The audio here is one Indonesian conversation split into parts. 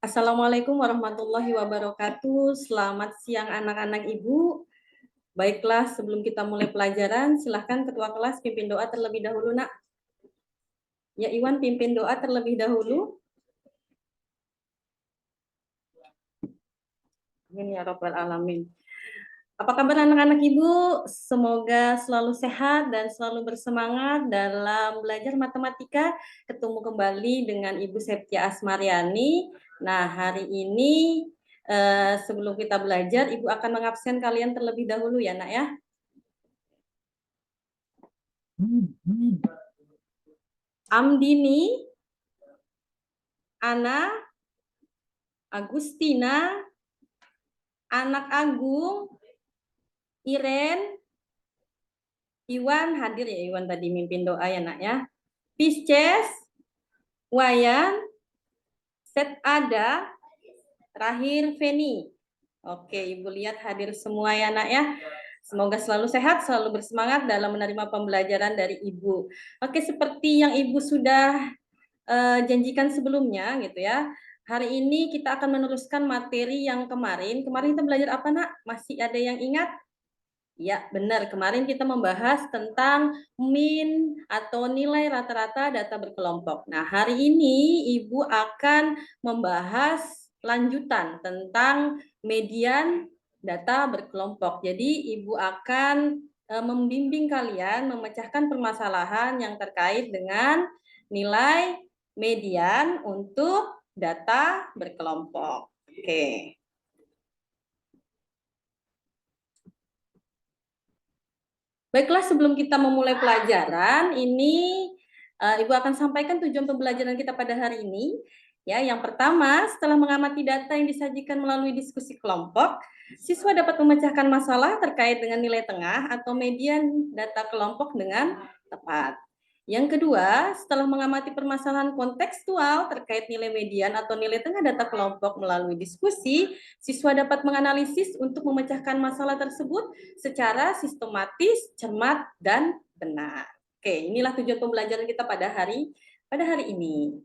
Assalamualaikum warahmatullahi wabarakatuh. Selamat siang anak-anak Ibu. Baiklah, sebelum kita mulai pelajaran, silahkan Ketua kelas pimpin doa terlebih dahulu, Nak. Ya, Iwan pimpin doa terlebih dahulu. Amin ya Rabbal Alamin. Apa kabar anak-anak Ibu? Semoga selalu sehat dan selalu bersemangat dalam belajar matematika. Ketemu kembali dengan Ibu Septia Asmariani. Nah, hari ini sebelum kita belajar, Ibu akan mengabsen kalian terlebih dahulu ya, Nak ya. Amdini, Ana, Agustina, Anak Agung, Iren, Iwan hadir ya, Iwan tadi mimpin doa ya nak ya. Pisces, Wayan, Set Ada, terakhir Feni. Oke, Ibu lihat hadir semua ya nak ya. Semoga selalu sehat, selalu bersemangat dalam menerima pembelajaran dari Ibu. Oke, seperti yang Ibu sudah janjikan sebelumnya gitu ya. Hari ini kita akan meneruskan materi yang kemarin. Kemarin kita belajar apa nak? Masih ada yang ingat? Ya, benar. Kemarin kita membahas tentang min atau nilai rata-rata data berkelompok. Nah, hari ini Ibu akan membahas lanjutan tentang median data berkelompok. Jadi, Ibu akan membimbing kalian memecahkan permasalahan yang terkait dengan nilai median untuk data berkelompok. Oke. Baiklah, sebelum kita memulai pelajaran, ini Ibu akan sampaikan tujuan pembelajaran kita pada hari ini. Ya, yang pertama, setelah mengamati data yang disajikan melalui diskusi kelompok, siswa dapat memecahkan masalah terkait dengan nilai tengah atau median data kelompok dengan tepat. Yang kedua, setelah mengamati permasalahan kontekstual terkait nilai median atau nilai tengah data kelompok melalui diskusi, siswa dapat menganalisis untuk memecahkan masalah tersebut secara sistematis, cermat, dan benar. Oke, inilah tujuan pembelajaran kita pada hari ini.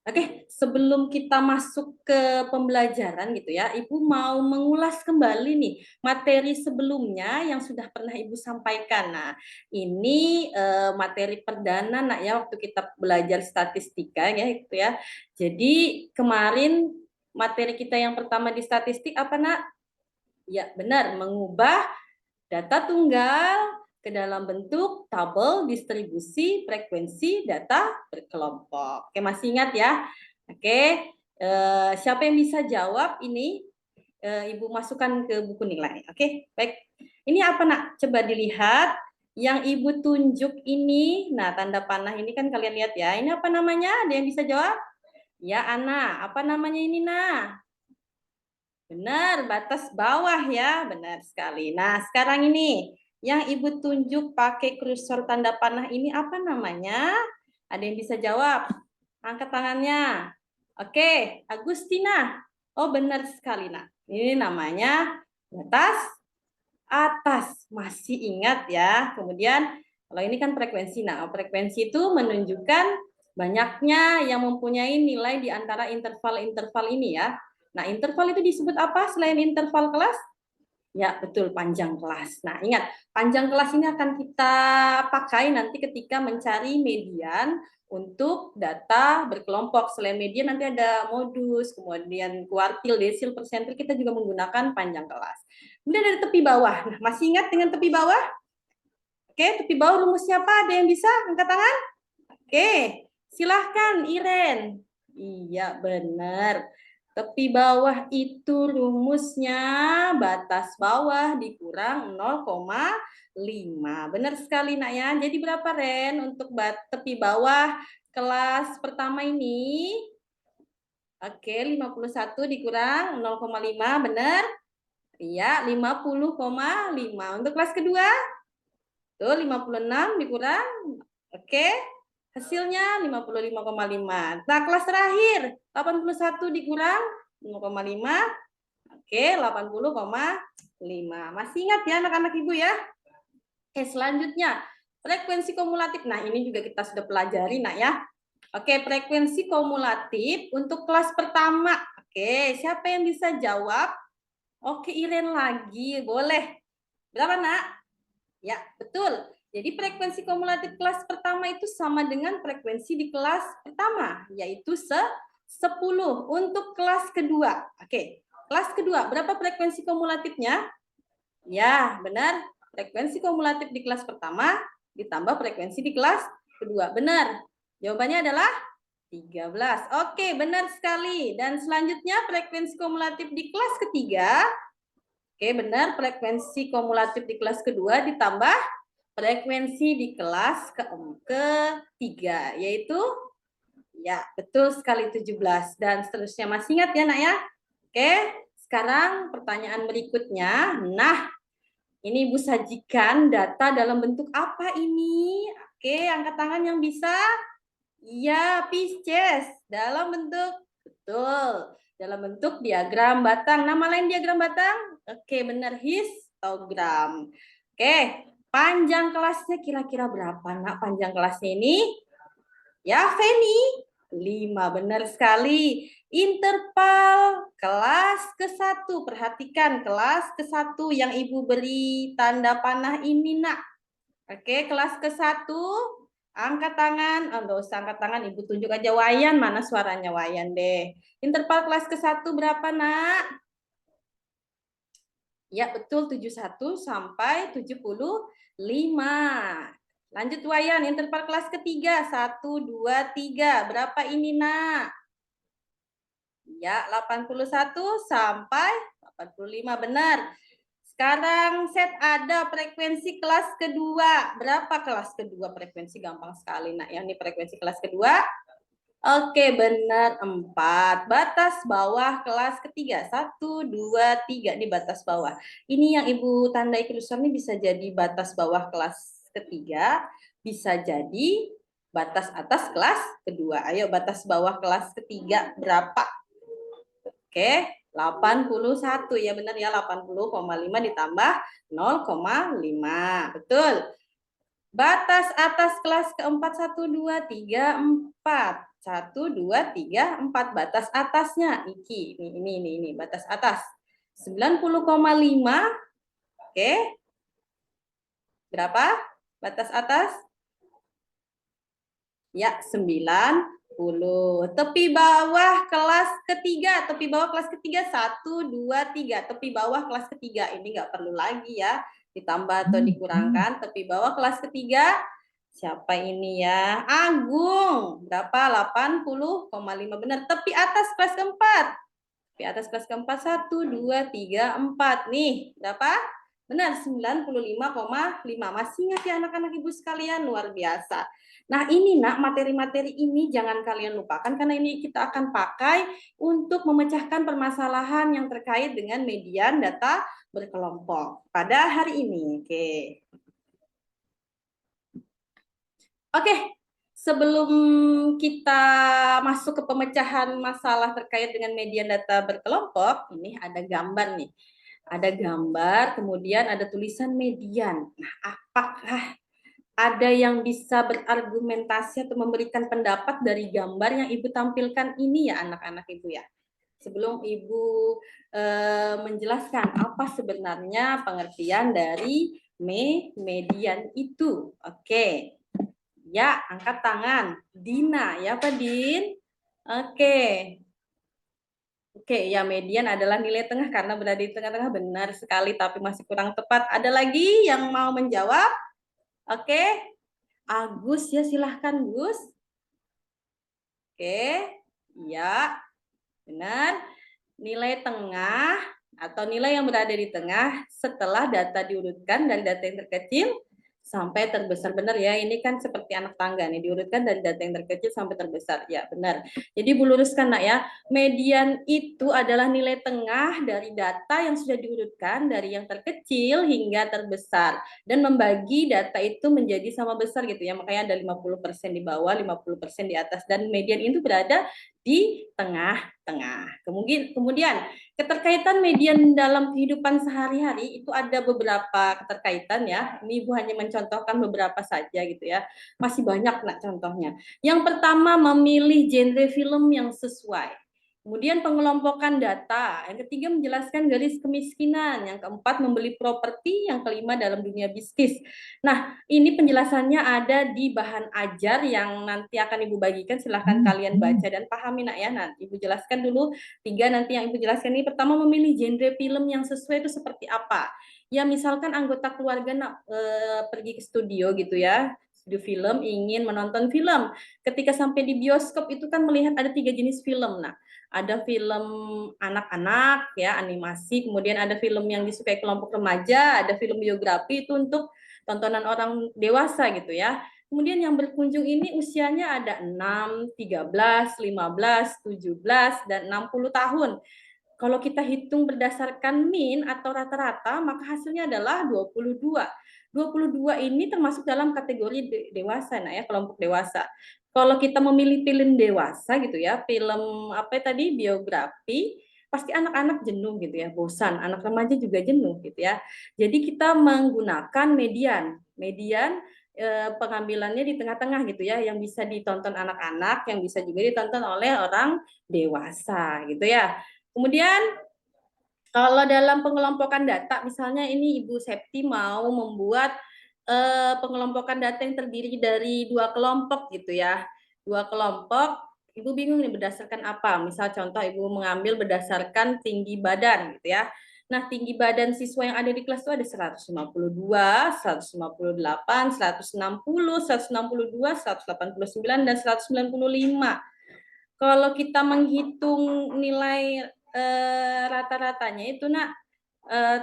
Oke, sebelum kita masuk ke pembelajaran gitu ya, Ibu mau mengulas kembali nih materi sebelumnya yang sudah pernah Ibu sampaikan. Nah, ini materi perdana nak ya waktu kita belajar statistika ya gitu ya. Jadi kemarin materi kita yang pertama di statistik apa nak? Ya benar, mengubah data tunggal ke dalam bentuk tabel distribusi frekuensi data berkelompok. Oke, masih ingat ya? Oke, siapa yang bisa jawab ini? Ibu masukkan ke buku nilai. Oke, baik. Ini apa nak? Coba dilihat. Yang Ibu tunjuk ini, nah tanda panah ini kan kalian lihat ya. Ini apa namanya? Ada yang bisa jawab? Ya, Ana. Apa namanya ini, Nah? Benar, batas bawah ya. Benar sekali. Nah, sekarang ini yang Ibu tunjuk pakai kursor tanda panah ini apa namanya? Ada yang bisa jawab? Angkat tangannya. Oke, Agustina. Oh, benar sekali, Nak. Ini namanya batas atas. Masih ingat ya. Kemudian kalau ini kan frekuensi. Nah, frekuensi itu menunjukkan banyaknya yang mempunyai nilai di antara interval-interval ini ya. Nah, interval itu disebut apa selain interval kelas? Ya, betul, panjang kelas. Nah, ingat, panjang kelas ini akan kita pakai nanti ketika mencari median untuk data berkelompok. Selain median nanti ada modus, kemudian kuartil, desil, persentil, kita juga menggunakan panjang kelas. Kemudian ada tepi bawah. Nah, masih ingat dengan tepi bawah? Oke, tepi bawah rumusnya apa? Ada yang bisa angkat tangan? Oke, silahkan Iren. Iya, benar. Tepi bawah itu rumusnya batas bawah dikurang 0,5. Benar sekali nak ya. Jadi berapa Ren untuk tepi bawah kelas pertama ini? Oke, 51 dikurang 0,5, benar? Iya, 50,5. Untuk kelas kedua? Tuh, 56 dikurang. Oke. Hasilnya 55,5. Nah, kelas terakhir 81 dikurang 0,5. Oke, 80,5. Masih ingat ya anak-anak Ibu ya? Oke, selanjutnya frekuensi kumulatif. Nah, ini juga kita sudah pelajari, Nak ya. Oke, frekuensi kumulatif untuk kelas pertama. Oke, siapa yang bisa jawab? Oke, Iren lagi, boleh. Berapa, Nak? Ya, betul. Jadi frekuensi kumulatif kelas pertama itu sama dengan frekuensi di kelas pertama, yaitu 10. Untuk kelas kedua. Oke, kelas kedua, berapa frekuensi kumulatifnya? Ya, benar. Frekuensi kumulatif di kelas pertama ditambah frekuensi di kelas kedua. Benar. Jawabannya adalah 13. Oke, benar sekali. Dan selanjutnya frekuensi kumulatif di kelas ketiga. Oke, benar. Frekuensi kumulatif di kelas kedua ditambah frekuensi di kelas ketiga, yaitu ya, betul sekali 17 dan seterusnya. Masih ingat ya, Nak ya? Oke, sekarang pertanyaan berikutnya. Nah, ini Ibu sajikan data dalam bentuk apa ini? Oke, angkat tangan yang bisa. Ya, Pisces. Dalam bentuk, betul. Dalam bentuk diagram batang. Nama lain diagram batang? Oke, benar. Histogram. Oke, panjang kelasnya kira-kira berapa, Nak? Panjang kelasnya ini? Ya, Feni. 5, benar sekali. Interval kelas ke-1. Perhatikan kelas ke-1 yang Ibu beri tanda panah ini, Nak. Oke, kelas ke-1. Angkat tangan. Oh, enggak usah angkat tangan, Ibu tunjuk aja Wayan. Mana suaranya Wayan deh. Interval kelas ke-1 berapa, Nak? Ya, betul 71 sampai 75. Lanjut Wayan, interval kelas ketiga 1, 2, 3. Berapa ini, Nak? Ya, 81 sampai 85, benar. Sekarang set ada frekuensi kelas kedua. Berapa kelas kedua frekuensi? Gampang sekali, Nak. Yang ini frekuensi kelas kedua. Oke, benar 4. Batas bawah kelas ketiga. 1, 2, 3 di batas bawah. Ini yang Ibu tandai kursor ini bisa jadi batas bawah kelas ketiga, bisa jadi batas atas kelas kedua. Ayo batas bawah kelas ketiga berapa? Oke, 81 ya, benar ya, 80,5 ditambah 0,5. Betul. Batas atas kelas keempat 1, 2, 3, 4. 1, 2, 3, 4. Batas atasnya iki. Ini batas atas. 90,5. Oke. Berapa batas atas? Ya, 90. Tepi bawah kelas ketiga. Tepi bawah kelas ketiga 1, 2, 3. Tepi bawah kelas ketiga. Ini nggak perlu lagi ya ditambah atau dikurangkan. Tepi bawah kelas ketiga. Siapa ini ya? Agung. Berapa? 80,5. Benar. Tepi atas kelas keempat. Tepi atas kelas keempat 1, 2, 3, 4. Nih, berapa? Benar, 95,5. Masih ingat ya anak-anak Ibu sekalian? Luar biasa. Nah, ini Nak, materi-materi ini jangan kalian lupakan karena ini kita akan pakai untuk memecahkan permasalahan yang terkait dengan median data berkelompok pada hari ini. Oke, sebelum kita masuk ke pemecahan masalah terkait dengan median data berkelompok, ini ada gambar nih. Ada gambar, kemudian ada tulisan median. Nah, apakah ada yang bisa berargumentasi atau memberikan pendapat dari gambar yang Ibu tampilkan ini ya anak-anak Ibu ya? Sebelum Ibu menjelaskan apa sebenarnya pengertian dari median itu. Oke. Ya, angkat tangan. Dina, ya Pak Din? Oke. Oke, ya median adalah nilai tengah karena berada di tengah-tengah, benar sekali tapi masih kurang tepat. Ada lagi yang mau menjawab? Oke. Agus ya, silahkan Gus. Oke. Ya, benar. Nilai tengah atau nilai yang berada di tengah setelah data diurutkan dari data yang terkecil sampai terbesar. Benar ya, ini kan seperti anak tangga nih, diurutkan dari data yang terkecil sampai terbesar. Ya, benar. Jadi Bu luruskan Nak ya, median itu adalah nilai tengah dari data yang sudah diurutkan dari yang terkecil hingga terbesar dan membagi data itu menjadi sama besar gitu ya. Makanya ada 50% di bawah, 50% di atas, dan median itu berada di tengah-tengah. Kemudian keterkaitan median dalam kehidupan sehari-hari itu ada beberapa keterkaitan ya. Ini Ibu hanya mencontohkan beberapa saja gitu ya. Masih banyak Nak contohnya. Yang pertama, memilih genre film yang sesuai. Kemudian pengelompokan data, yang ketiga menjelaskan garis kemiskinan, yang keempat membeli properti, yang kelima dalam dunia bisnis. Nah, ini penjelasannya ada di bahan ajar yang nanti akan Ibu bagikan, silahkan kalian baca dan pahami nak ya. Nanti Ibu jelaskan dulu tiga nanti yang Ibu jelaskan ini. Pertama, memilih genre film yang sesuai itu seperti apa. Ya misalkan anggota keluarga nak pergi ke studio gitu ya, studio film ingin menonton film. Ketika sampai di bioskop itu kan melihat ada 3 jenis film. Nah, ada film anak-anak ya, animasi, kemudian ada film yang disukai kelompok remaja, ada film biografi itu untuk tontonan orang dewasa gitu ya. Kemudian yang berkunjung ini usianya ada 6, 13, 15, 17 dan 60 tahun. Kalau kita hitung berdasarkan min atau rata-rata, maka hasilnya adalah 22. 22 ini termasuk dalam kategori dewasa, nah ya, kelompok dewasa. Kalau kita memilih film dewasa gitu ya, film apa tadi biografi, pasti anak-anak jenuh gitu ya, bosan, anak remaja juga jenuh gitu ya. Jadi kita menggunakan median. Median pengambilannya di tengah-tengah gitu ya, yang bisa ditonton anak-anak, yang bisa juga ditonton oleh orang dewasa gitu ya. Kemudian kalau dalam pengelompokan data, misalnya ini Ibu Septi mau membuat pengelompokan data yang terdiri dari 2 kelompok gitu ya. 2 kelompok, Ibu bingung nih berdasarkan apa. Misal contoh Ibu mengambil berdasarkan tinggi badan gitu ya. Nah, tinggi badan siswa yang ada di kelas itu ada 152, 158, 160, 162, 189, dan 195. Kalau kita menghitung nilai rata-ratanya itu nak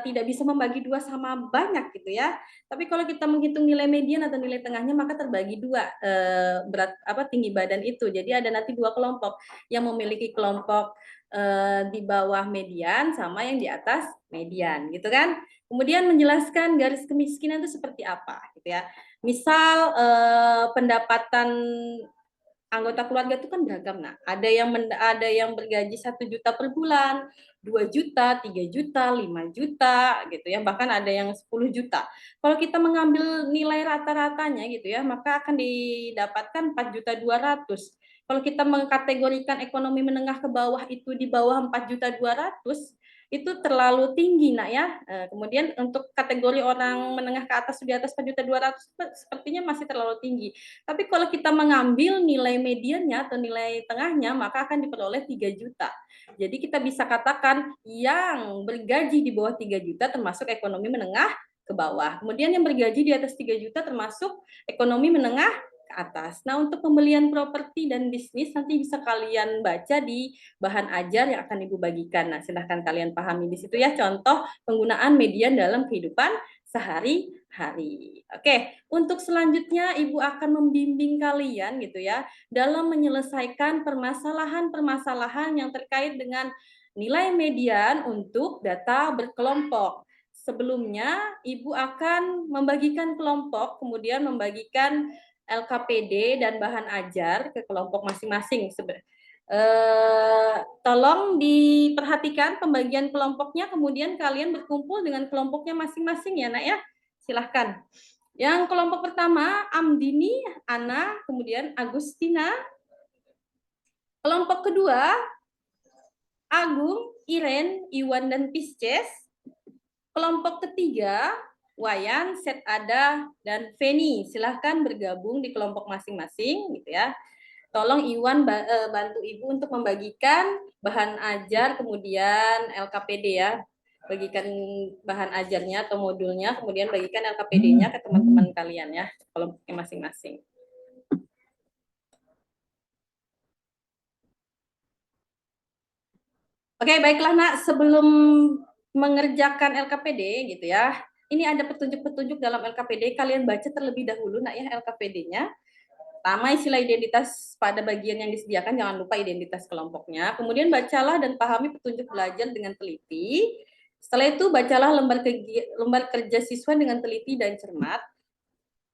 tidak bisa membagi dua sama banyak gitu ya. Tapi kalau kita menghitung nilai median atau nilai tengahnya maka terbagi dua berat apa tinggi badan itu. Jadi ada nanti dua kelompok yang memiliki kelompok di bawah median sama yang di atas median gitu kan. Kemudian menjelaskan garis kemiskinan itu seperti apa gitu ya. Misal pendapatan anggota keluarga itu kan beragam. Nah, ada yang bergaji 1 juta per bulan, 2 juta, 3 juta, 5 juta gitu ya, bahkan ada yang 10 juta. Kalau kita mengambil nilai rata-ratanya gitu ya, maka akan didapatkan 4.200.000. Kalau kita mengkategorikan ekonomi menengah ke bawah itu di bawah 4.200.000, itu terlalu tinggi nak ya. Kemudian untuk kategori orang menengah ke atas di atas 4.200.000 sepertinya masih terlalu tinggi. Tapi kalau kita mengambil nilai mediannya atau nilai tengahnya, maka akan diperoleh 3 juta. Jadi kita bisa katakan yang bergaji di bawah 3 juta termasuk ekonomi menengah ke bawah. Kemudian yang bergaji di atas 3 juta termasuk ekonomi menengah ke atas. Nah, untuk pembelian properti dan bisnis nanti bisa kalian baca di bahan ajar yang akan Ibu bagikan. Nah, silahkan kalian pahami di situ ya contoh penggunaan median dalam kehidupan sehari-hari. Oke, untuk selanjutnya Ibu akan membimbing kalian gitu ya dalam menyelesaikan permasalahan-permasalahan yang terkait dengan nilai median untuk data berkelompok. Sebelumnya Ibu akan membagikan kelompok, kemudian membagikan LKPD dan bahan ajar ke kelompok masing-masing. Tolong diperhatikan pembagian kelompoknya, kemudian kalian berkumpul dengan kelompoknya masing-masing ya nak ya. Silahkan. Yang kelompok pertama, Amdini, Ana, kemudian Agustina. Kelompok kedua, Agung, Iren, Iwan, dan Pisces. Kelompok ketiga, Wayan, Setada, dan Feni. Silahkan bergabung di kelompok masing-masing gitu ya. Tolong Iwan bantu Ibu untuk membagikan bahan ajar, kemudian LKPD ya. Bagikan bahan ajarnya atau modulnya, kemudian bagikan LKPD-nya ke teman-teman kalian ya, kelompoknya masing-masing. Oke, baiklah nak, sebelum mengerjakan LKPD gitu ya, ini ada petunjuk-petunjuk dalam LKPD, kalian baca terlebih dahulu nak ya LKPD-nya. Pertama, istilah identitas pada bagian yang disediakan, jangan lupa identitas kelompoknya. Kemudian bacalah dan pahami petunjuk belajar dengan teliti. Setelah itu bacalah lembar kerja siswa dengan teliti dan cermat.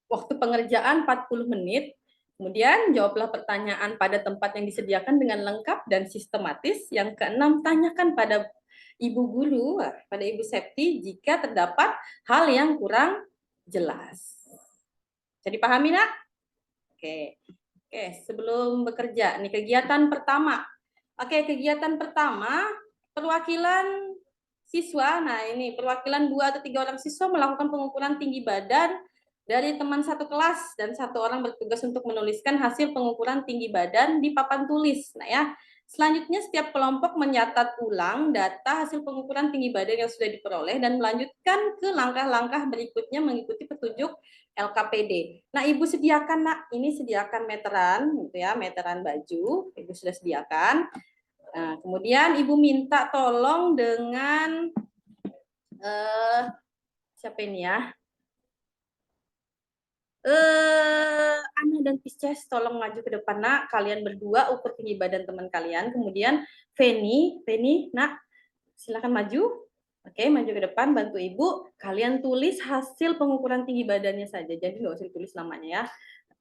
Waktu pengerjaan 40 menit. Kemudian jawablah pertanyaan pada tempat yang disediakan dengan lengkap dan sistematis. Yang keenam, tanyakan pada Ibu Guru, pada Ibu Septi jika terdapat hal yang kurang jelas. Jadi pahami nak? Oke. Oke, sebelum bekerja, nih kegiatan pertama. Oke, kegiatan pertama, perwakilan siswa. Nah, ini perwakilan 2 atau 3 orang siswa melakukan pengukuran tinggi badan dari teman satu kelas dan 1 orang bertugas untuk menuliskan hasil pengukuran tinggi badan di papan tulis. Nah, ya. Selanjutnya setiap kelompok mencatat ulang data hasil pengukuran tinggi badan yang sudah diperoleh dan melanjutkan ke langkah-langkah berikutnya mengikuti petunjuk LKPD. Nah, Ibu sediakan, Nak, ini sediakan meteran gitu ya, meteran baju, Ibu sudah sediakan. Nah, kemudian Ibu minta tolong dengan siapa ini ya? Ana dan Pisces tolong maju ke depan, Nak. Kalian berdua ukur tinggi badan teman kalian. Kemudian Feni, Nak, silakan maju. Oke, maju ke depan, bantu Ibu. Kalian tulis hasil pengukuran tinggi badannya saja. Jadi nggak usah ditulis namanya ya.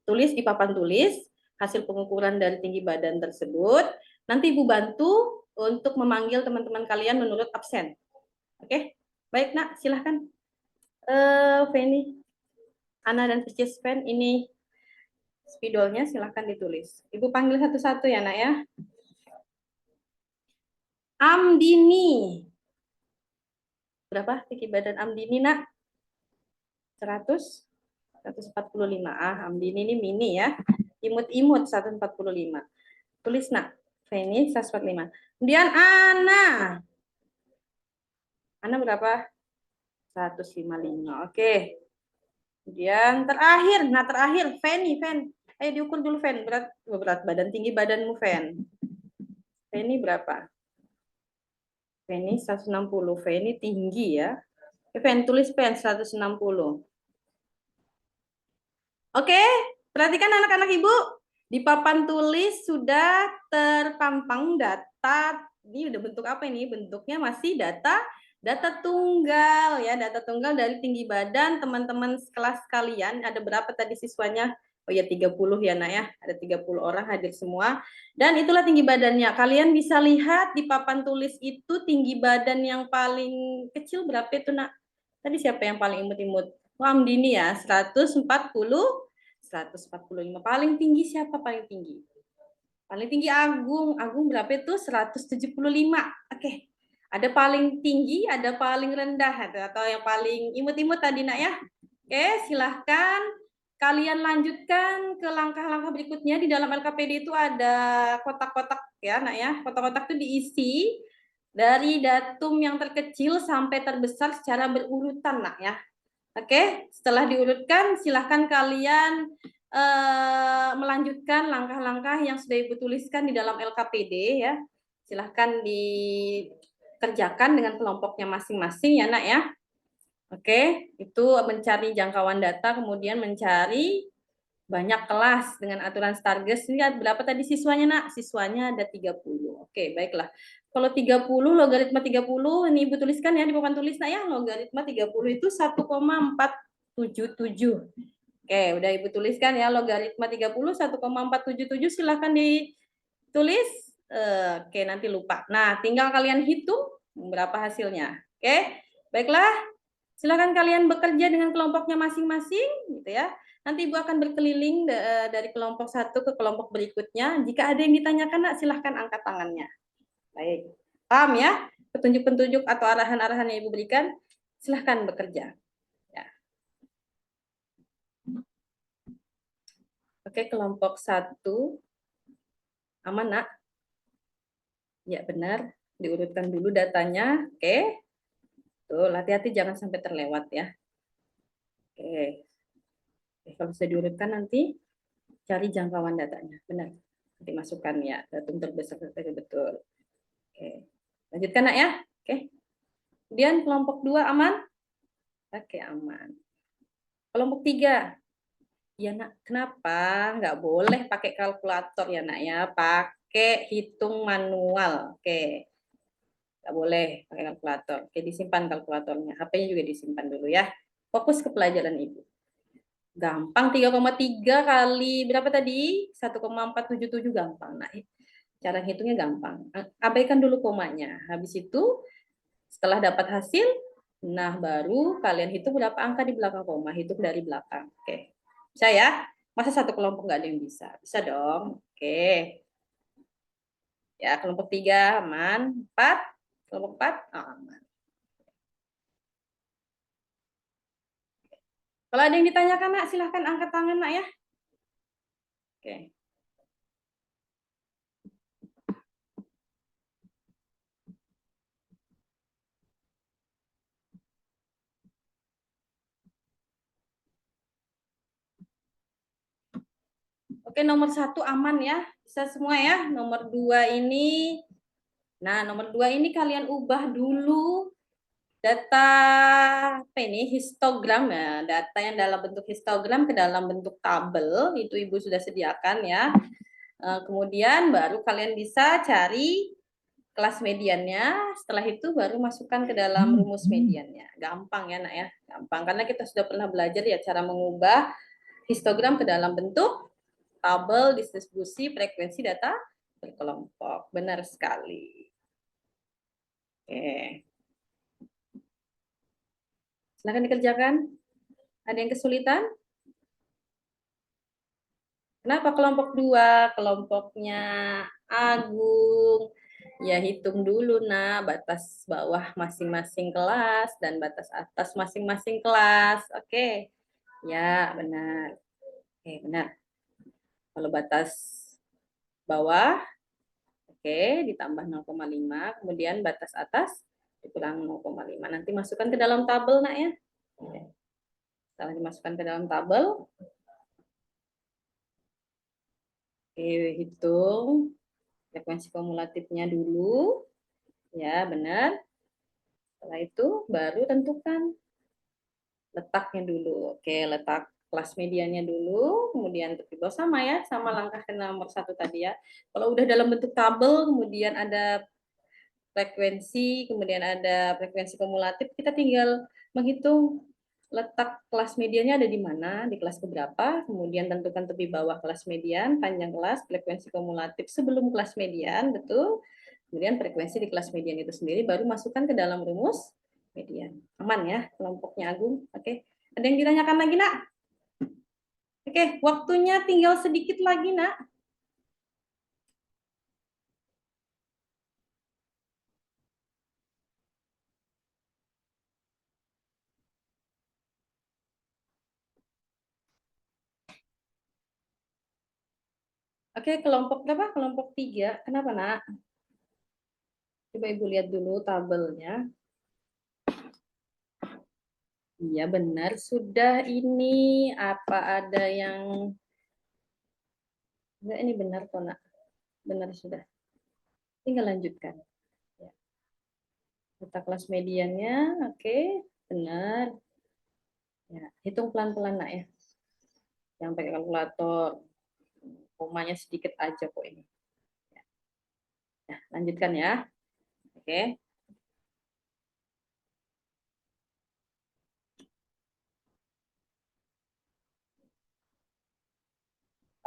Tulis di papan tulis hasil pengukuran dari tinggi badan tersebut. Nanti Ibu bantu untuk memanggil teman-teman kalian menurut absen. Oke, baik Nak, silahkan. Feni, Ana dan Pisces Pen, ini spidolnya silahkan ditulis. Ibu panggil satu-satu ya Nak ya. Amdini. Berapa tinggi badan Amdini Nak? 145. Amdini ini mini ya. Imut-imut 145. Tulis Nak. Feni 145. Kemudian Ana. Ana berapa? 155. Oke. Kemudian terakhir Feni. Ayo diukur dulu Fen, berat badan tinggi badanmu Fen. Feni berapa? Feni 160. Feni tinggi ya. Fen tulis Fen 160. Oke, perhatikan anak-anak Ibu. Di papan tulis sudah terpampang data. Ini udah bentuk apa ini? Bentuknya masih data tunggal ya, data tunggal dari tinggi badan teman-teman kelas kalian. Ada berapa tadi siswanya? Oh ya 30 ya Nak ya. Ada 30 orang hadir semua. Dan itulah tinggi badannya. Kalian bisa lihat di papan tulis itu tinggi badan yang paling kecil berapa itu Nak? Tadi siapa yang paling imut-imut? Amdini ya, 145. Paling tinggi siapa paling tinggi? Paling tinggi Agung. Agung berapa itu? 175. Oke. Ada paling tinggi, ada paling rendah atau yang paling imut-imut tadi Nak ya. Oke, silahkan kalian lanjutkan ke langkah-langkah berikutnya. Di dalam LKPD itu ada kotak-kotak ya Nak ya. Kotak-kotak itu diisi dari datum yang terkecil sampai terbesar secara berurutan Nak ya. Oke, setelah diurutkan silahkan kalian melanjutkan langkah-langkah yang sudah Ibu tuliskan di dalam LKPD ya. Silahkan dikerjakan dengan kelompoknya masing-masing ya Nak ya. Oke, itu mencari jangkauan data, kemudian mencari banyak kelas dengan aturan Stargers. Lihat berapa tadi siswanya Nak? Siswanya ada 30. Oke, baiklah. Kalau 30, logaritma 30, ini Ibu tuliskan ya di papan tulis Nak ya. Logaritma 30 itu 1,477. Oke, udah Ibu tuliskan ya. Logaritma 30, 1,477. Silahkan ditulis. Oke, nanti lupa. Nah, tinggal kalian hitung berapa hasilnya. Oke, baiklah. Silahkan kalian bekerja dengan kelompoknya masing-masing, gitu ya. Nanti Ibu akan berkeliling dari kelompok satu ke kelompok berikutnya. Jika ada yang ditanyakan, Nak, silahkan angkat tangannya. Baik, paham ya? Petunjuk-petunjuk atau arahan-arahan yang Ibu berikan, silahkan bekerja. Ya. Oke, kelompok satu. Aman, Nak? Ya, benar. Diurutkan dulu datanya. Oke. Tuh, hati-hati jangan sampai terlewat ya. Oke. Kalau sudah diurutkan nanti cari jangkauan datanya. Benar. Nanti masukkan ya, datum terbesar betul. Oke. Lanjutkan Nak ya. Oke. Kemudian kelompok 2 aman? Oke, aman. Kelompok 3. Ya Nak, kenapa? Nggak boleh pakai kalkulator ya Nak ya. Pakai hitung manual. Oke. Nggak boleh pakai kalkulator. Oke, disimpan kalkulatornya. HP-nya juga disimpan dulu ya. Fokus ke pelajaran Ibu. Gampang, 3,3 kali berapa tadi? 1,477 gampang. Nah, cara hitungnya gampang. Abaikan dulu komanya. Habis itu, setelah dapat hasil, nah baru kalian hitung berapa angka di belakang koma. Hitung dari belakang. Oke. Bisa ya? Masa satu kelompok nggak ada yang bisa? Bisa dong. Oke. Ya, kelompok 3 aman. 4, kelompok 4 aman. Kalau ada yang ditanyakan, Nak, silahkan angkat tangan, Nak, ya. Oke. Oke, nomor 1 aman ya. Bisa semua ya. Nomor 2 ini, nah nomor 2 ini kalian ubah dulu data apa ini, histogram ya. Data yang dalam bentuk histogram ke dalam bentuk tabel, itu Ibu sudah sediakan ya. Kemudian baru kalian bisa cari kelas mediannya, setelah itu baru masukkan ke dalam rumus mediannya. Gampang ya, Nak ya. Gampang, karena kita sudah pernah belajar ya cara mengubah histogram ke dalam bentuk tabel distribusi frekuensi data berkelompok. Benar sekali. Oke. Silakan dikerjakan. Ada yang kesulitan? Kenapa kelompok 2? Kelompoknya Agung. Ya, hitung dulu, nah, batas bawah masing-masing kelas dan batas atas masing-masing kelas. Oke. Ya, benar. Oke, benar. Kalau batas bawah, oke, ditambah 0,5, kemudian batas atas dikurang 0,5. Nanti masukkan ke dalam tabel, Nak ya. Oke. Setelah dimasukkan ke dalam tabel, oke, hitung frekuensi kumulatifnya dulu. Ya, benar. Setelah itu baru tentukan letaknya dulu. Oke, letak kelas mediannya dulu, kemudian untuk bawah sama ya, sama langkah ke nomor 1 tadi ya. Kalau udah dalam bentuk tabel, kemudian ada frekuensi, kemudian ada frekuensi kumulatif, kita tinggal menghitung letak kelas mediannya ada di mana, di kelas keberapa, kemudian tentukan tepi bawah kelas median, panjang kelas, frekuensi kumulatif sebelum kelas median, betul. Kemudian frekuensi di kelas median itu sendiri baru masukkan ke dalam rumus median. Aman ya kelompoknya Agung? Oke. Ada yang ditanyakan lagi, Nak? Oke, waktunya tinggal sedikit lagi, Nak. Oke, kelompok berapa? Kelompok 3. Kenapa, Nak? Coba Ibu lihat dulu tabelnya. Iya, benar. Sudah ini. Apa ada yang... Enggak, ini benar kok, Nak. Benar sudah. Tinggal lanjutkan. Ya. Letak kelas mediannya, oke. Benar. Ya, hitung pelan-pelan, Nak ya. Yang pakai kalkulator. Komanya sedikit aja kok ini. Ya, lanjutkan ya. Oke.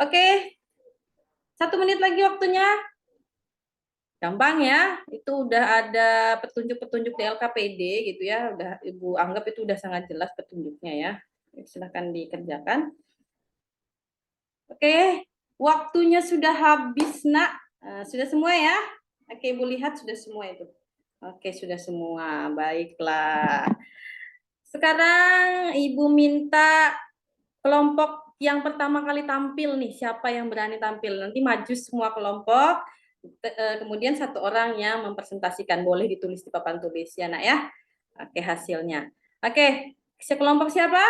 Oke. 1 menit lagi waktunya. Gampang ya. Itu udah ada petunjuk-petunjuk di LKPD gitu ya. Udah Ibu anggap itu udah sangat jelas petunjuknya ya. Silahkan dikerjakan. Oke, waktunya sudah habis, Nak. Sudah semua ya? Oke, Ibu lihat sudah semua itu. Oke, sudah semua. Baiklah. Sekarang Ibu minta kelompok yang pertama kali tampil nih. Siapa yang berani tampil? Nanti maju semua kelompok. Kemudian 1 orang yang mempresentasikan. Boleh ditulis di papan tulis ya, Nak ya. Oke, hasilnya. Oke, sekelompok siapa?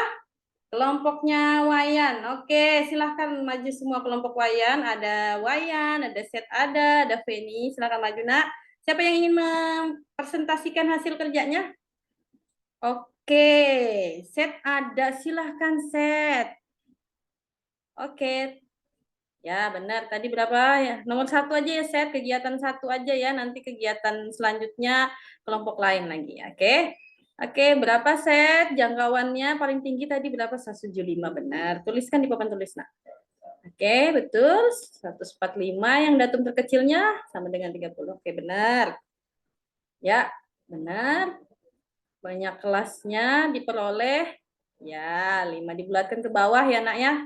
Kelompoknya Wayan. Oke, silahkan maju semua kelompok Wayan. Ada Wayan, ada Set ada Feni. Silahkan maju, Nak. Siapa yang ingin mempresentasikan hasil kerjanya? Oke, Set ada. Silahkan Set. Oke. Ya, benar. Tadi berapa ya? Nomor 1 aja ya, Set. Kegiatan 1 aja ya. Nanti kegiatan selanjutnya kelompok lain lagi. Oke. Oke, berapa Set? Jangkauannya paling tinggi tadi berapa? 175, benar. Tuliskan di papan tulis, Nak. Oke, betul. 145 yang datum terkecilnya sama dengan 30. Oke, benar. Ya, benar. Banyak kelasnya diperoleh. Ya, 5 dibulatkan ke bawah ya, Nak ya.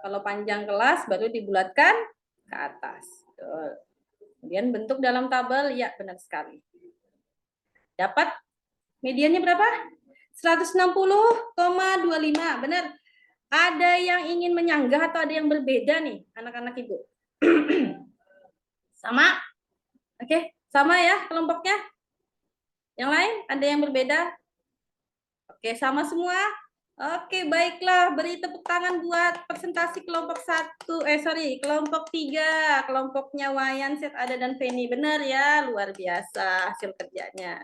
Kalau panjang kelas baru dibulatkan ke atas. Betul. Kemudian bentuk dalam tabel, ya benar sekali. Dapat mediannya berapa? 160,25, benar. Ada yang ingin menyanggah atau ada yang berbeda nih, anak-anak Ibu? Sama? Oke, sama ya kelompoknya? Yang lain ada yang berbeda? Oke, sama semua? Oke, baiklah. Beri tepuk tangan buat presentasi kelompok 3. Kelompoknya Wayan, Set, Ada, dan Feni. Benar ya, luar biasa hasil kerjanya.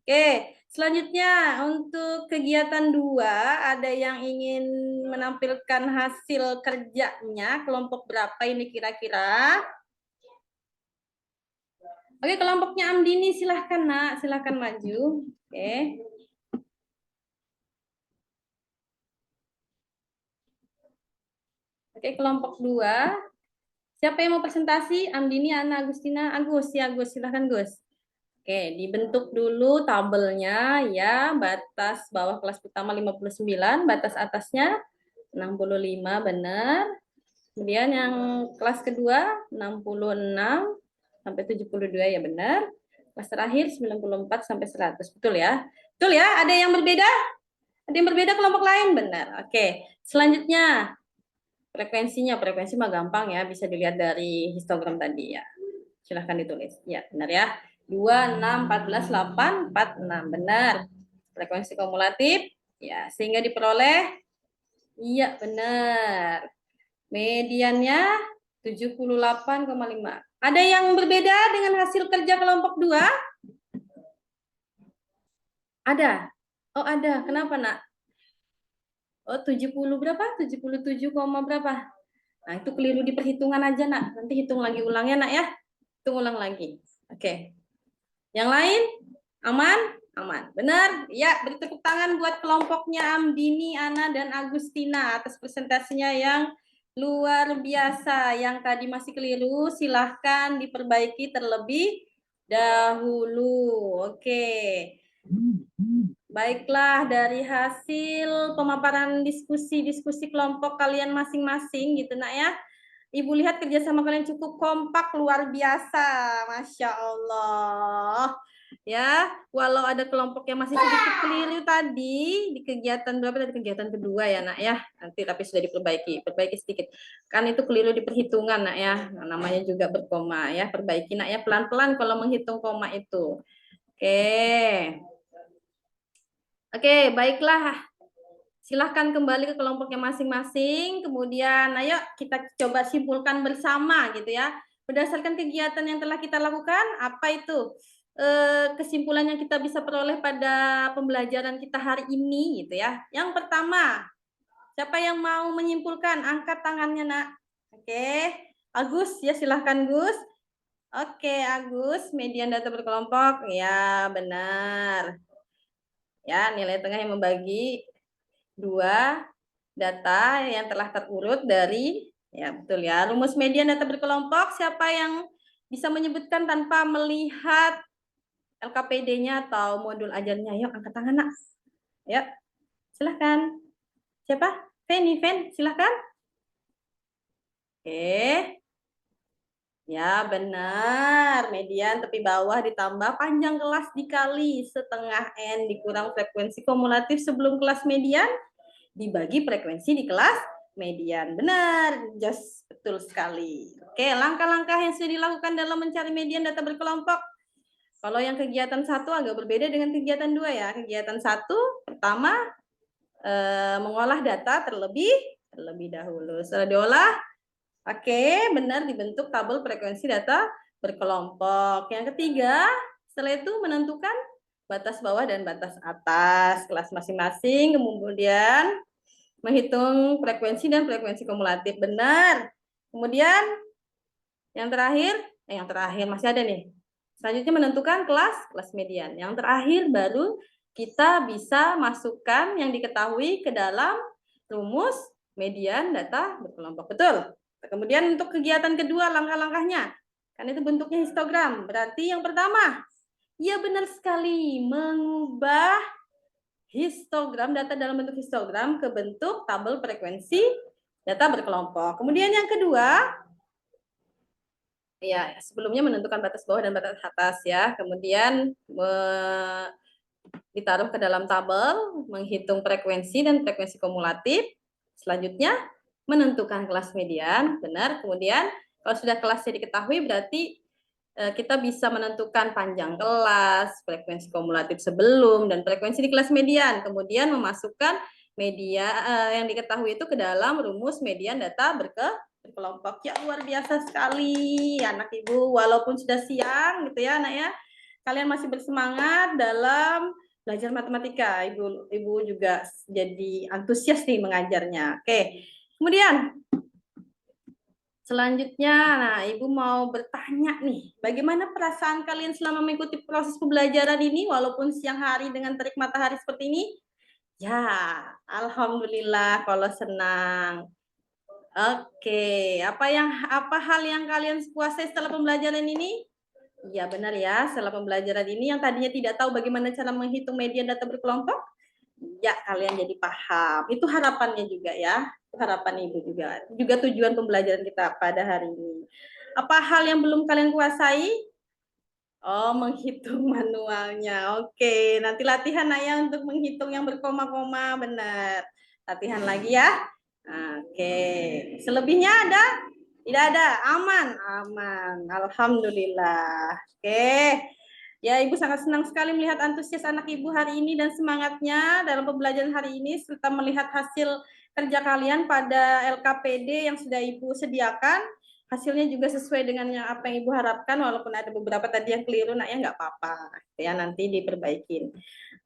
Oke, selanjutnya untuk kegiatan 2, ada yang ingin menampilkan hasil kerjanya. Kelompok berapa ini kira-kira? Oke, kelompoknya Amdini, silahkan nak, silahkan maju. Oke. Oke, kelompok 2. Siapa yang mau presentasi? Amdini, Ana, Agustina, Agus. Ya, Gus, silahkan Gus. Oke, dibentuk dulu tabelnya ya. Batas bawah kelas pertama 59, batas atasnya 65, benar. Kemudian yang kelas kedua 66 sampai 72, ya benar. Kelas terakhir 94 sampai 100. Betul ya? Betul ya? Ada yang berbeda? Ada yang berbeda kelompok lain? Benar. Oke. Selanjutnya frekuensi mah gampang ya, bisa dilihat dari histogram tadi ya. Silahkan ditulis. Ya, benar ya. 2, 6, 14, 8, 4, 6. Benar. Frekuensi kumulatif. Ya, sehingga diperoleh. Iya, benar. Mediannya 78,5. Ada yang berbeda dengan hasil kerja kelompok 2? Ada. Oh, ada. Kenapa, nak? Oh, 70 berapa? 77, berapa? Nah, itu keliru di perhitungan aja, nak. Nanti hitung lagi ulangnya, nak ya. Hitung ulang lagi. Oke. Yang lain? Aman? Aman. Benar? Ya, beri tepuk tangan buat kelompoknya Amdini, Ana, dan Agustina atas presentasinya yang luar biasa. Yang tadi masih keliru, silahkan diperbaiki terlebih dahulu. Oke. Baiklah, dari hasil pemaparan diskusi kelompok kalian masing-masing gitu nak ya. Ibu lihat kerjasama kalian cukup kompak, luar biasa. Masya Allah. Ya, walau ada kelompok yang masih sedikit keliru tadi di kegiatan berapa tadi, kegiatan kedua ya nak ya. Nanti tapi sudah perbaiki sedikit. Kan itu keliru di perhitungan nak ya. Nah, namanya juga berkoma ya. Perbaiki nak ya, pelan-pelan kalau menghitung koma itu. Oke. Oke, baiklah. Silahkan kembali ke kelompoknya masing-masing. Kemudian, ayo kita coba simpulkan bersama gitu ya. Berdasarkan kegiatan yang telah kita lakukan, apa itu kesimpulan yang kita bisa peroleh pada pembelajaran kita hari ini gitu ya. Yang pertama, siapa yang mau menyimpulkan? Angkat tangannya, nak. Oke, Agus ya, silahkan Gus. Oke, Agus, median data berkelompok. Ya, benar. Ya, nilai tengah yang membagi 2 data yang telah terurut dari, ya betul ya, rumus median data berkelompok. Siapa yang bisa menyebutkan tanpa melihat LKPD-nya atau modul ajarnya? Yuk, angkat tangan, nak. Yuk, silahkan. Siapa? Fen, silahkan. Oke. Ya, benar. Median tepi bawah ditambah panjang kelas dikali setengah N dikurang frekuensi kumulatif sebelum kelas median dibagi frekuensi di kelas median. Benar, just betul sekali. Oke, langkah-langkah yang sudah dilakukan dalam mencari median data berkelompok. Kalau yang kegiatan 1 agak berbeda dengan kegiatan 2 ya. Kegiatan 1 pertama mengolah data terlebih dahulu. Setelah diolah, oke, benar, dibentuk tabel frekuensi data berkelompok. Yang ketiga, setelah itu menentukan batas bawah dan batas atas kelas masing-masing, kemudian menghitung frekuensi dan frekuensi kumulatif. Benar. Kemudian yang terakhir masih ada nih. Selanjutnya menentukan kelas median. Yang terakhir baru kita bisa masukkan yang diketahui ke dalam rumus median data berkelompok. Betul. Kemudian untuk kegiatan kedua, langkah-langkahnya. Kan itu bentuknya histogram. Berarti yang pertama, ya benar sekali, mengubah histogram, data dalam bentuk histogram ke bentuk tabel frekuensi data berkelompok. Kemudian yang kedua, Ya, sebelumnya menentukan batas bawah dan batas atas ya. Kemudian ditaruh ke dalam tabel, menghitung frekuensi dan frekuensi kumulatif. Selanjutnya menentukan kelas median, benar. Kemudian kalau sudah kelasnya diketahui berarti kita bisa menentukan panjang kelas, frekuensi kumulatif sebelum, dan frekuensi di kelas median. Kemudian memasukkan media yang diketahui itu ke dalam rumus median data berkelompok. Ya, luar biasa sekali anak ibu, walaupun sudah siang gitu ya anak ya, kalian masih bersemangat dalam belajar matematika. Ibu juga jadi antusias nih mengajarnya. Oke, kemudian selanjutnya, nah ibu mau bertanya nih, bagaimana perasaan kalian selama mengikuti proses pembelajaran ini walaupun siang hari dengan terik matahari seperti ini? Ya, alhamdulillah kalau senang. Oke, apa hal yang kalian puasai setelah pembelajaran ini? Iya benar ya, setelah pembelajaran ini yang tadinya tidak tahu bagaimana cara menghitung median data berkelompok, ya kalian jadi paham. Itu harapannya juga ya, harapan ibu juga. Juga tujuan pembelajaran kita pada hari ini. Apa hal yang belum kalian kuasai? Oh, menghitung manualnya. Oke, nanti latihan Naya untuk menghitung yang berkoma-koma, benar. Latihan lagi ya. Oke, selebihnya ada? Tidak ada, aman, aman. Alhamdulillah. Oke, ya Ibu sangat senang sekali melihat antusias anak Ibu hari ini dan semangatnya dalam pembelajaran hari ini, serta melihat hasil kerja kalian pada LKPD yang sudah Ibu sediakan. Hasilnya juga sesuai dengan yang apa yang Ibu harapkan, walaupun ada beberapa tadi yang keliru, nak ya nggak apa-apa, ya nanti diperbaikin.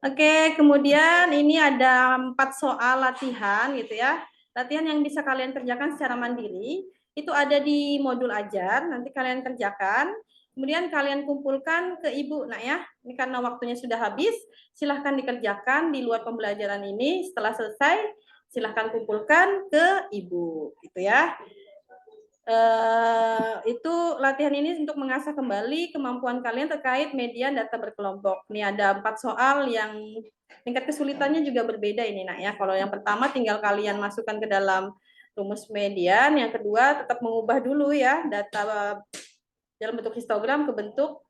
Oke, kemudian ini ada 4 soal latihan gitu ya. Latihan yang bisa kalian kerjakan secara mandiri, itu ada di modul ajar, nanti kalian kerjakan. Kemudian kalian kumpulkan ke Ibu, nak ya. Ini karena waktunya sudah habis, silahkan dikerjakan di luar pembelajaran ini. Setelah selesai, silahkan kumpulkan ke Ibu, gitu ya. Itu latihan ini untuk mengasah kembali kemampuan kalian terkait median data berkelompok. Ini ada 4 soal yang tingkat kesulitannya juga berbeda ini nak ya. Kalau yang pertama tinggal kalian masukkan ke dalam rumus median, yang kedua tetap mengubah dulu ya data dalam bentuk histogram ke bentuk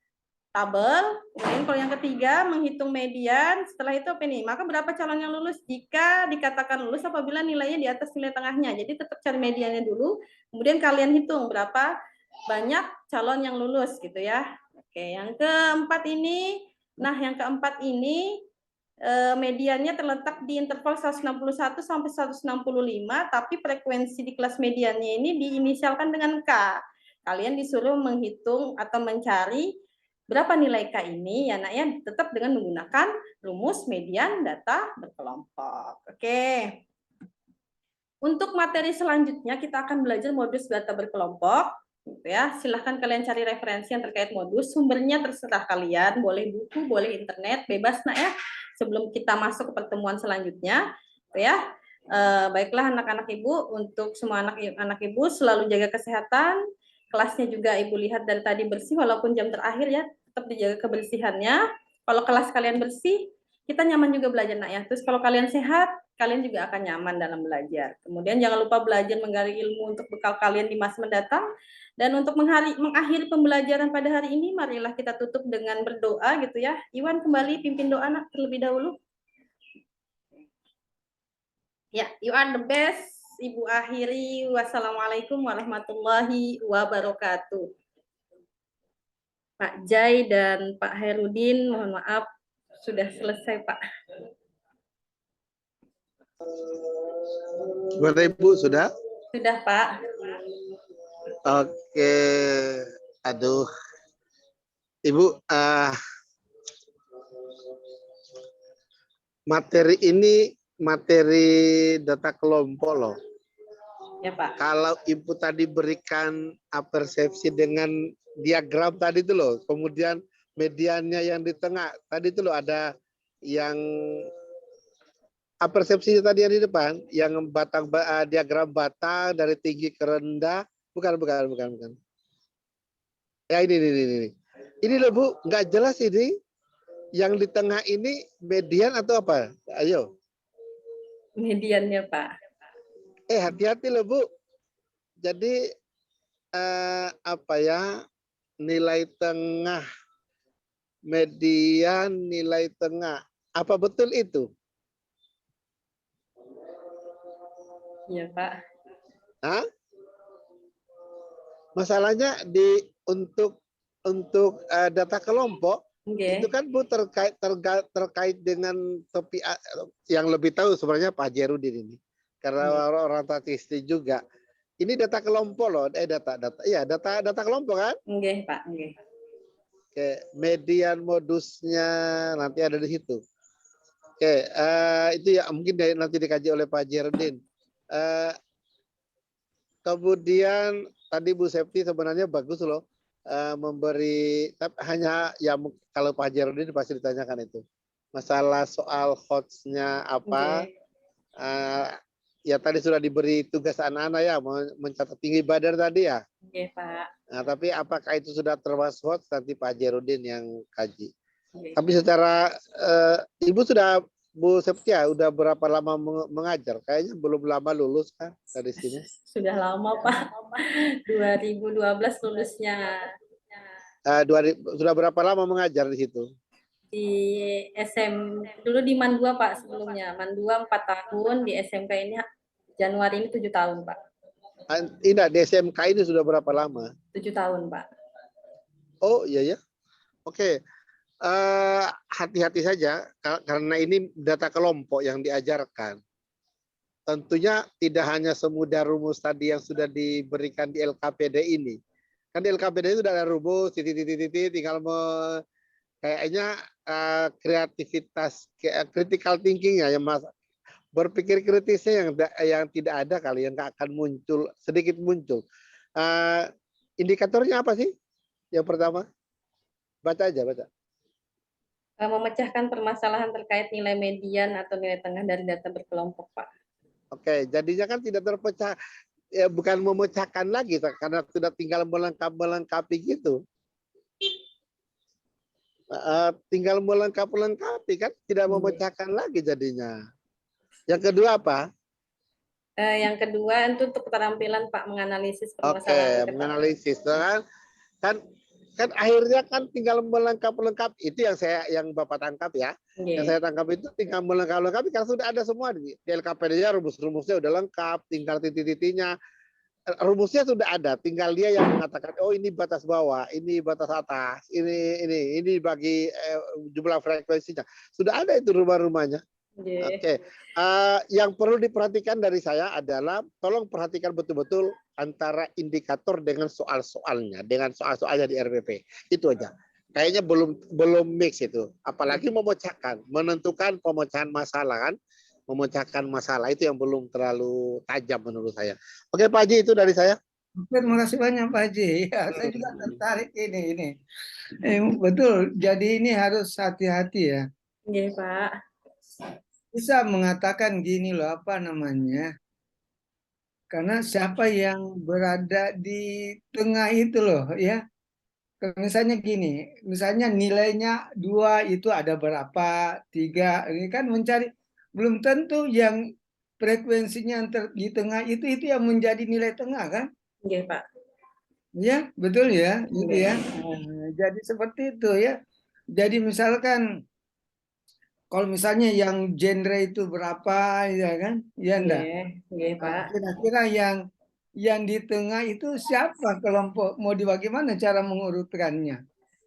tabel. Kemudian kalau yang ketiga menghitung median. Setelah itu apa nih? Maka berapa calon yang lulus? Jika dikatakan lulus apabila nilainya di atas nilai tengahnya. Jadi tetap cari mediannya dulu. Kemudian kalian hitung berapa banyak calon yang lulus gitu ya. Oke, yang keempat ini, yang keempat ini mediannya terletak di interval 161 sampai 165, tapi frekuensi di kelas mediannya ini diinisialkan dengan K. Kalian disuruh menghitung atau mencari berapa nilai K ini ya nak ya, tetap dengan menggunakan rumus median data berkelompok. Oke. Untuk materi selanjutnya kita akan belajar modus data berkelompok. Gitu ya. Silahkan kalian cari referensi yang terkait modus. Sumbernya terserah kalian, boleh buku, boleh internet, bebas nak ya. Sebelum kita masuk ke pertemuan selanjutnya, gitu ya. Baiklah anak-anak ibu, untuk semua anak ibu selalu jaga kesehatan. Kelasnya juga ibu lihat dari tadi bersih, walaupun jam terakhir ya, tetap dijaga kebersihannya. Kalau kelas kalian bersih, kita nyaman juga belajar nak ya. Terus kalau kalian sehat, kalian juga akan nyaman dalam belajar. Kemudian jangan lupa belajar menggali ilmu untuk bekal kalian di masa mendatang. Dan untuk mengakhiri pembelajaran pada hari ini, marilah kita tutup dengan berdoa gitu ya. Iwan kembali pimpin doa nak terlebih dahulu. Ya, you are the best. Ibu akhiri. Wassalamualaikum warahmatullahi wabarakatuh. Pak Jai dan Pak Herudin, mohon maaf sudah selesai Pak. Gimana Ibu, sudah? Sudah Pak. Oke, aduh. Ibu, materi ini materi data kelompok loh. Ya Pak. Kalau Ibu tadi berikan persepsi dengan diagram tadi itu loh, kemudian mediannya yang di tengah, tadi itu loh ada yang persepsi tadi yang di depan, yang diagram batang dari tinggi ke rendah, bukan. Ya ini. Ini loh Bu, nggak jelas ini. Yang di tengah ini median atau apa? Ayo. Mediannya Pak. Hati-hati loh Bu. Jadi apa ya? nilai tengah, median, nilai tengah. Apa betul itu? Iya, Pak. Hah? Masalahnya untuk data kelompok itu Oke. kan Bu terkait dengan topik yang lebih tahu sebenarnya Pak Jerudin ini. Karena orang statistik juga. Ini data kelompok loh, data kelompok kan? Oke, Pak. Oke. Oke, median modusnya nanti ada di situ. Oke, itu ya mungkin nanti dikaji oleh Pak Jerudin. Kemudian tadi Bu Septi sebenarnya bagus loh memberi, tapi hanya ya kalau Pak Jerudin pasti ditanyakan itu masalah soal hotsnya apa. Oke. Ya tadi sudah diberi tugas anak-anak ya mencatat tinggi badan tadi ya. Oke, Pak. Nah, tapi apakah itu sudah termasuk hots nanti Pak Jerudin yang kaji. Oke. Tapi secara Ibu sudah Bu Septia udah berapa lama mengajar? Kayaknya belum lama lulus kan dari sini. Sudah lama, Pak. 2012 lulusnya. Sudah berapa lama mengajar di situ? Di dulu di MAN 2, Pak, sebelumnya. MAN 2 4 tahun, di SMK ini Januari ini 7 tahun, Pak. Tidak, di SMK ini sudah berapa lama? 7 tahun, Pak. Oh iya ya. Oke. Hati-hati saja karena ini data kelompok yang diajarkan. Tentunya tidak hanya semudah rumus tadi yang sudah diberikan di LKPD ini. Kan di LKPD itu sudah ada rumus, titik-titik, tinggal kayaknya kreativitas, critical thinking-nya yang berpikir kritisnya yang tidak ada kali, yang nggak akan muncul, sedikit muncul. Indikatornya apa sih? Yang pertama, baca aja, baca. Memecahkan permasalahan terkait nilai median atau nilai tengah dari data berkelompok, Pak. Oke, jadinya kan tidak terpecah, ya bukan memecahkan lagi, karena sudah tinggal melengkapi gitu. Tinggal melengkapi kan, tidak memecahkan lagi jadinya. Yang kedua apa? Yang kedua itu untuk keterampilan Pak menganalisis permasalahan. Oke, menganalisis kan akhirnya kan tinggal melengkapi itu yang Bapak tangkap ya. Okay. Yang saya tangkap itu tinggal melengkapi karena sudah ada semua di LKPD-nya, rumus-rumusnya udah lengkap, tinggal titik-titiknya. Rumusnya sudah ada, tinggal dia yang mengatakan oh ini batas bawah, ini batas atas, ini bagi jumlah frekuensinya. Sudah ada itu rumah-rumahnya. Yeah. Oke, yang perlu diperhatikan dari saya adalah tolong perhatikan betul-betul antara indikator dengan soal-soalnya, dengan soal-soalnya di RPP. Itu aja. Kayaknya belum mix itu. Apalagi memecahkan, menentukan pemecahan masalah kan, memecahkan masalah itu yang belum terlalu tajam menurut saya. Oke Pak Haji, itu dari saya. Terima kasih banyak Pak Haji. Ya, saya juga tertarik ini. Betul. Jadi ini harus hati-hati ya. Iya Pak. Bisa mengatakan gini loh, apa namanya? Karena siapa yang berada di tengah itu loh ya. Misalnya gini, misalnya nilainya 2 itu ada berapa, 3. Ini kan mencari, belum tentu yang frekuensinya di tengah itu yang menjadi nilai tengah kan? Iya Pak. Ya, betul ya, gitu ya. Nah, jadi seperti itu ya. Jadi misalkan kalau misalnya yang genre itu berapa ya kan? Ya enggak. Iya Pak. Kira-kira yang di tengah itu siapa kelompok, mau bagaimana cara mengurutkannya?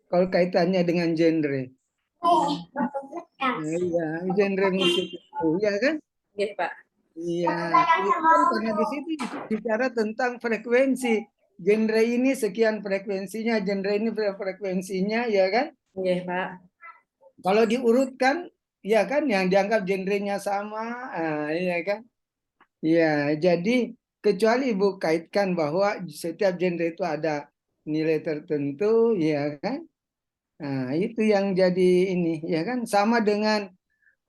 Kalau kaitannya dengan genre. Iya, genre musik itu, ya kan? Iya Pak. Iya, itu kan karena di situ bicara tentang frekuensi. Genre ini sekian frekuensinya, genre ini frekuensinya, ya kan? Iya Pak. Kalau diurutkan, ya kan, yang dianggap genrenya sama, ya kan? Ya, jadi kecuali Ibu kaitkan bahwa setiap genre itu ada nilai tertentu, ya kan? Nah, itu yang jadi ini, ya kan? Sama dengan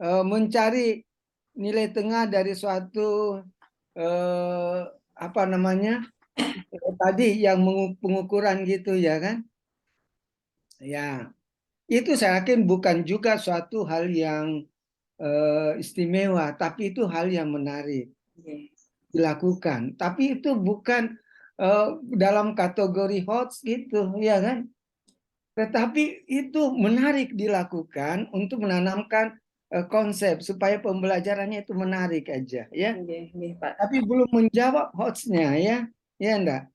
mencari nilai tengah dari suatu apa namanya tadi yang pengukuran gitu ya kan? Ya, itu saya yakin bukan juga suatu hal yang istimewa, tapi itu hal yang menarik dilakukan. Tapi itu bukan dalam kategori hoax gitu, ya kan? Tetapi itu menarik dilakukan untuk menanamkan konsep supaya pembelajarannya itu menarik aja, ya. Pak. Tapi belum menjawab hoaxnya, ya enggak.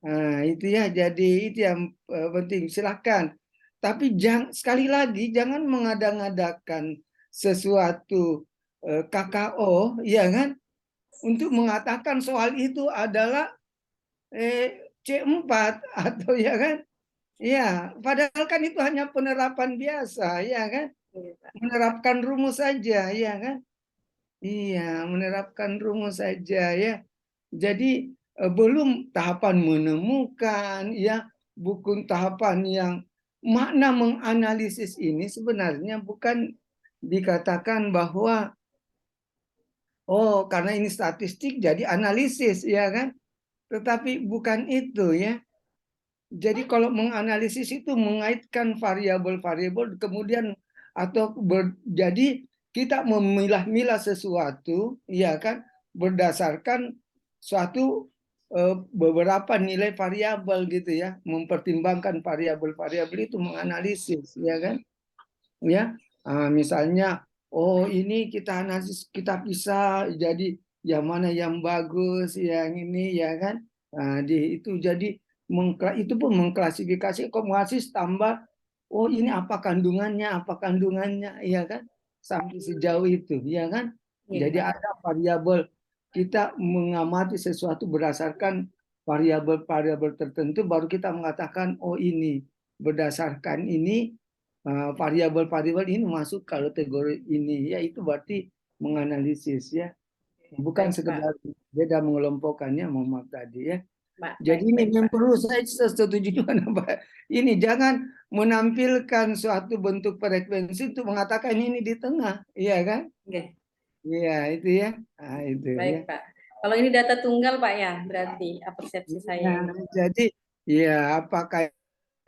Nah, itu ya, jadi itu yang penting. Silahkan. Tapi sekali lagi jangan mengada-ngadakan sesuatu KKO, ya kan? Untuk mengatakan soal itu adalah C4 atau ya kan? Ya, padahal kan itu hanya penerapan biasa, ya kan? Menerapkan rumus saja, ya kan? Iya, menerapkan rumus saja, ya. Jadi belum tahapan menemukan, ya, bukan tahapan yang makna menganalisis ini sebenarnya bukan dikatakan bahwa oh karena ini statistik jadi analisis, ya kan? Tetapi bukan itu, ya. Jadi kalau menganalisis itu mengaitkan variabel-variabel kemudian atau jadi kita memilah-milah sesuatu, ya kan, berdasarkan suatu beberapa nilai variabel gitu ya, mempertimbangkan variabel-variabel itu menganalisis, ya kan, ya. Misalnya, oh ini kita analisis, kita bisa jadi yang mana yang bagus, yang ini, ya kan. Nah, itu jadi itu pun mengklasifikasi komuasis tambah oh ini apa kandungannya, ya kan, sampai sejauh itu, ya kan. Jadi ada variabel, kita mengamati sesuatu berdasarkan variabel-variabel tertentu baru kita mengatakan oh ini berdasarkan ini variabel-variabel ini masuk kategori ini, ya itu berarti menganalisis, ya, bukan sekedar beda mengelompokkannya, mohon maaf tadi, ya. Jadi ini yang perlu saya setuju dengan Pak. Ini jangan menampilkan suatu bentuk frekuensi untuk mengatakan ini di tengah, iya kan? Iya itu ya. Nah, itu Baik, ya. Pak. Kalau ini data tunggal, Pak, ya, berarti persepsi saya. Jadi ya apakah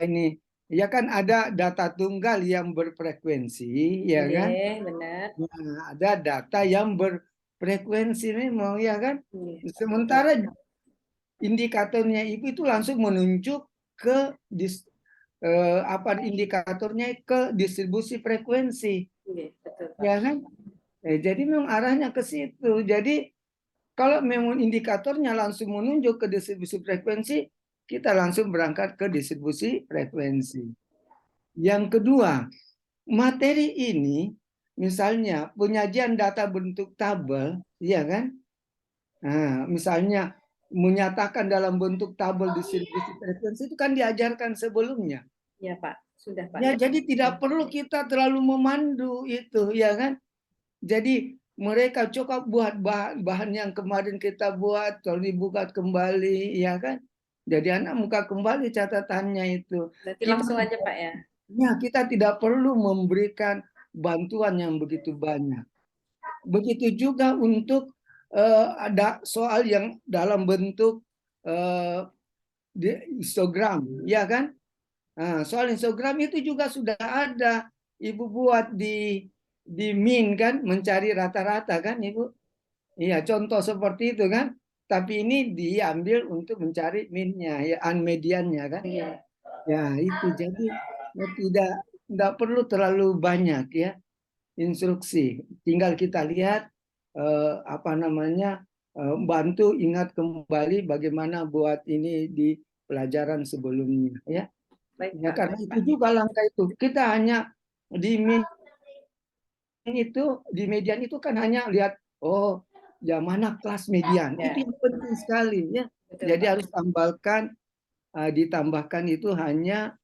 ini ya kan ada data tunggal yang berfrekuensi, ya kan? Benar. Nah, ada data yang berfrekuensi memang, ya kan? Sementara indikatornya itu langsung menunjuk ke indikatornya ke distribusi frekuensi, ya kan? Jadi memang arahnya ke situ. Jadi kalau memang indikatornya langsung menunjuk ke distribusi frekuensi, kita langsung berangkat ke distribusi frekuensi. Yang kedua, materi ini misalnya penyajian data bentuk tabel, ya kan? Nah, misalnya menyatakan dalam bentuk tabel distribusi frekuensi itu kan diajarkan sebelumnya. Ya, Pak. Sudah, Pak. Ya, jadi tidak perlu kita terlalu memandu itu, ya kan? Jadi mereka cukup buat bahan yang kemarin kita buat, kalau dibuka kembali, ya kan? Jadi anak muka kembali catatannya itu. Berarti langsung aja, Pak, ya? Ya, kita tidak perlu memberikan bantuan yang begitu banyak. Begitu juga untuk ada soal yang dalam bentuk histogram, ya kan? Nah, soal histogram itu juga sudah ada. Ibu buat di min kan, mencari rata-rata kan, Ibu? Iya, contoh seperti itu kan. Tapi ini diambil untuk mencari minnya, ya, mediannya kan. Ya, itu jadi tidak perlu terlalu banyak, ya, instruksi. Tinggal kita lihat bantu ingat kembali bagaimana buat ini di pelajaran sebelumnya, ya. Baik, Ya, Pak, karena baik, itu Pak. juga langkah itu. Kita hanya di median itu kan hanya lihat oh yang mana kelas median. Ya. Itu yang penting sekali, ya. Betul, Jadi Pak. harus ditambahkan itu hanya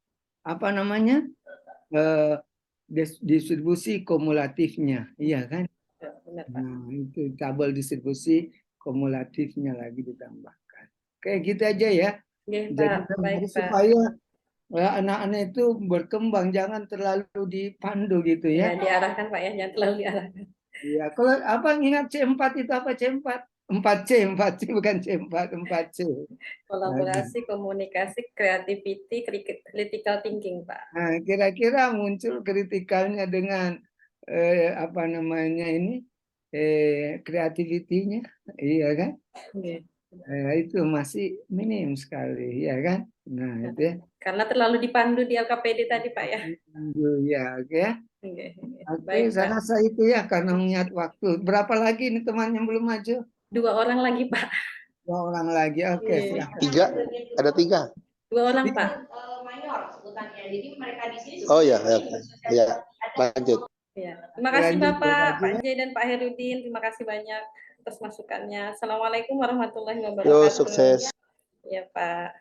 distribusi kumulatifnya, iya kan? Benar, Pak. Nah, itu tabel distribusi kumulatifnya lagi ditambahkan. Kayak gitu aja, ya. Oke, Jadi Pak. Baik, Pak. supaya anak-anak itu berkembang, jangan terlalu dipandu gitu, Ya, ya. diarahkan, Pak, ya. Jangan terlalu diarahkan. Iya, kalau apa ingat C4 itu apa C4? 4C bukan C4, 4C. Kolaborasi, komunikasi, creativity, critical thinking, Pak. Nah, kira-kira muncul kritikalnya dengan kreativitinya, iya kan? Oke. itu masih minim sekali, ya kan? Nah, itu ya. Karena terlalu dipandu di LKPD tadi, Pak ya. Ya, oke ya. Oke, Oke, baik, saya Pak. rasa itu ya karena mengingat waktu. Berapa lagi ini teman yang belum maju? 2 orang lagi, Pak. 2 orang lagi. Oke, Iya. silahkan. 3, ada 3. 2 orang, Pak. Mayor sebutannya. Jadi mereka di sini Oh ya, ya. Lanjut. Ya. Terima kasih Lanjut, Bapak, Pak Pak Haji. J dan Pak Herudin. Terima kasih banyak atas masukannya. Assalamualaikum warahmatullahi Yo, wabarakatuh. sukses. Ya, Pak.